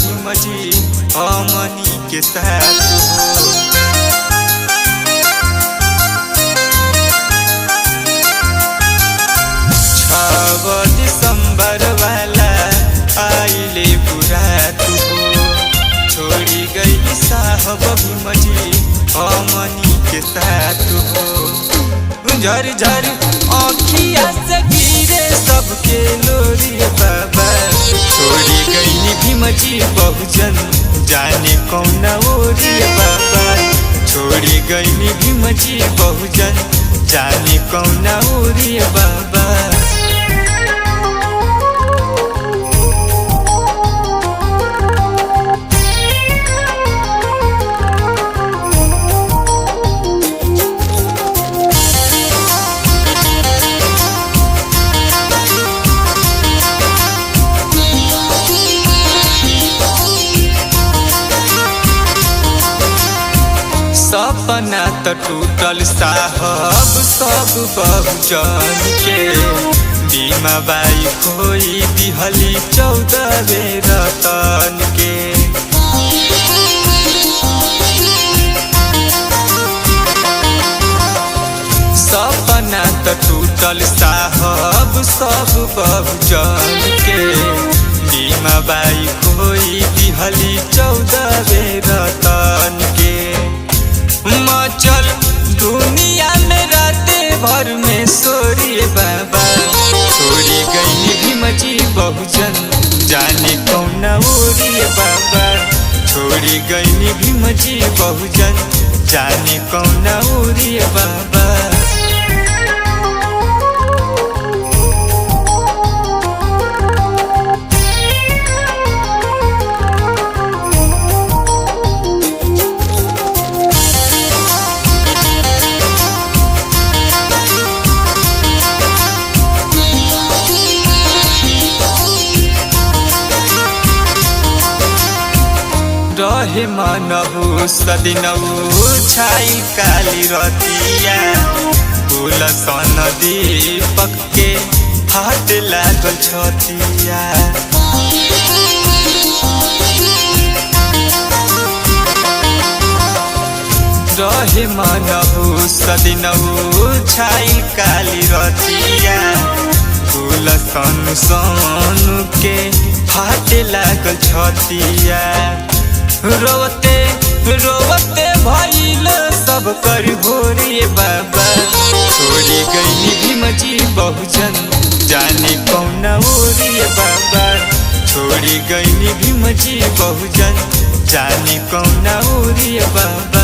भीमजी हमनी के साथ हो। 6 दिसंबर वाला आइले बुरा तू हो, छोड़ी गई साहब भीमजी हमनी के साथ हो। झर झर आँखिया से गिरे सबके लोरी बाबा, छोड़ी गई भीमजी बहुजन जाने कौन ओरी बाबा, छोड़ी गई भीमजी बहुजन जाने कौन ओरी बाबा। सपना त टूटल साहब सब बहुजन के, बीमा बाई खोई दिहली 14 रतन के। सपना त टूटल साहब सब बहुजन के, बीमा बाई खोई दिहली 14 रतन के। मचल दुनिया में राते भर में सोरी बाबा, छोड़ी गई भीमजी बहुजन जाने कौन ओरी बाबा, छोड़ी गई भीमजी बहुजन जाने कौन ओरी बाबा। रहे मनहु सदिनहु छाई काली रतिया, गुलशन दीपक के हाथ लागल छतिया। रहे मनहु सदिनहु छाई काली रतिया, गुलशन सोनू के हाथ लागल छतिया। रोते रोते भइल सब कर भोरी बाबा, छोड़ी गई भीमजी बहुजन जाने कौन ओरी बाबा, छोड़ी गई भीमजी बहुजन जाने कौन ओरी बाबा।